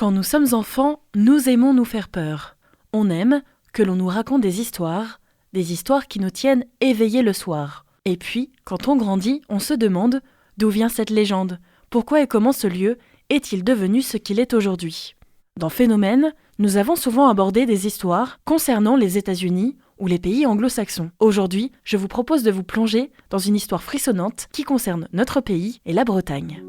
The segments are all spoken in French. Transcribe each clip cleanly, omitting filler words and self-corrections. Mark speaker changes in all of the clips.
Speaker 1: Quand nous sommes enfants, nous aimons nous faire peur. On aime que l'on nous raconte des histoires qui nous tiennent éveillés le soir. Et puis, quand on grandit, on se demande d'où vient cette légende, pourquoi et comment ce lieu est-il devenu ce qu'il est aujourd'hui. Dans Phénomène, nous avons souvent abordé des histoires concernant les États-Unis ou les pays anglo-saxons. Aujourd'hui, je vous propose de vous plonger dans une histoire frissonnante qui concerne notre pays et la Bretagne.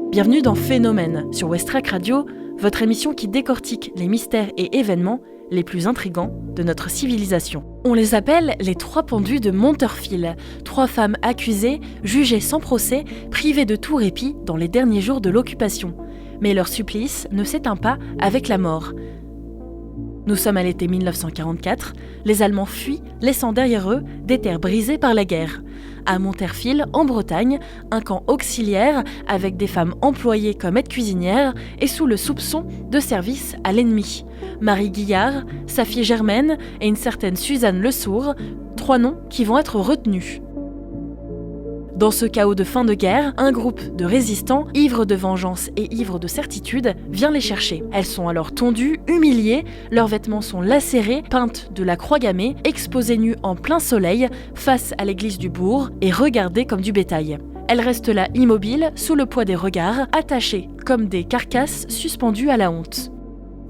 Speaker 1: Bienvenue dans Phénomène sur Westrack Radio, votre émission qui décortique les mystères et événements les plus intrigants de notre civilisation. On les appelle les 3 pendus de Monteurfil, 3 femmes accusées, jugées sans procès, privées de tout répit dans les derniers jours de l'occupation. Mais leur supplice ne s'éteint pas avec la mort. Nous sommes à l'été 1944, les Allemands fuient, laissant derrière eux des terres brisées par la guerre. À Monteurfil, en Bretagne, un camp auxiliaire avec des femmes employées comme aides-cuisinières et sous le soupçon de service à l'ennemi. Marie Guillard, sa fille Germaine et une certaine Suzanne Le Sourd, 3 noms qui vont être retenus. Dans ce chaos de fin de guerre, un groupe de résistants, ivres de vengeance et ivres de certitude, vient les chercher. Elles sont alors tondues, humiliées, leurs vêtements sont lacérés, peintes de la croix gammée, exposées nues en plein soleil, face à l'église du bourg et regardées comme du bétail. Elles restent là immobiles, sous le poids des regards, attachées comme des carcasses suspendues à la honte.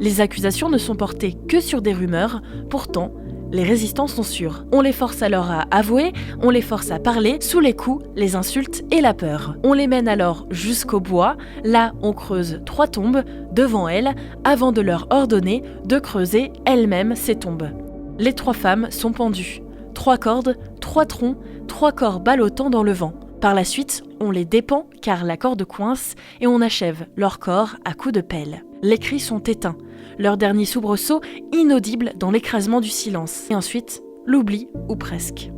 Speaker 1: Les accusations ne sont portées que sur des rumeurs, pourtant, les résistants sont sûrs. On les force alors à avouer, on les force à parler, sous les coups, les insultes et la peur. On les mène alors jusqu'au bois, là on creuse 3 tombes devant elles, avant de leur ordonner de creuser elles-mêmes ces tombes. Les 3 femmes sont pendues. 3 cordes, 3 troncs, 3 corps ballottant dans le vent. Par la suite, on les dépend car la corde coince et on achève leur corps à coups de pelle. Les cris sont éteints, leur dernier soubresaut inaudible dans l'écrasement du silence. Et ensuite, l'oubli, ou presque.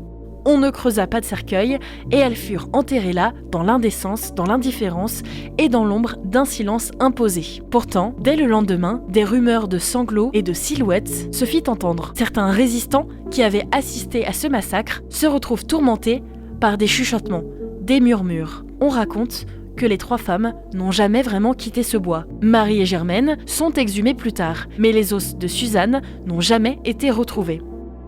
Speaker 1: On ne creusa pas de cercueil et elles furent enterrées là, dans l'indécence, dans l'indifférence et dans l'ombre d'un silence imposé. Pourtant, dès le lendemain, des rumeurs de sanglots et de silhouettes se fit entendre. Certains résistants qui avaient assisté à ce massacre se retrouvent tourmentés par des chuchotements, des murmures. On raconte que les 3 femmes n'ont jamais vraiment quitté ce bois. Marie et Germaine sont exhumées plus tard, mais les os de Suzanne n'ont jamais été retrouvés.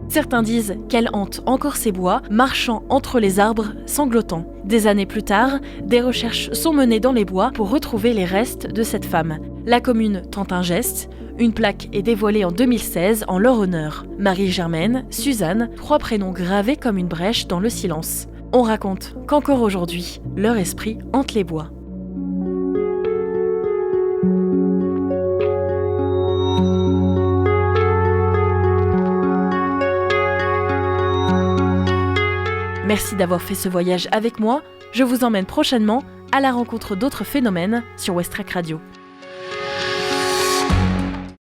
Speaker 1: Certains disent qu'elle hante encore ces bois, marchant entre les arbres sanglotants. Des années plus tard, des recherches sont menées dans les bois pour retrouver les restes de cette femme. La commune tente un geste, une plaque est dévoilée en 2016 en leur honneur. Marie, Germaine, Suzanne, 3 prénoms gravés comme une brèche dans le silence. On raconte qu'encore aujourd'hui, leur esprit hante les bois. Merci d'avoir fait ce voyage avec moi. Je vous emmène prochainement à la rencontre d'autres phénomènes sur Westrack Radio.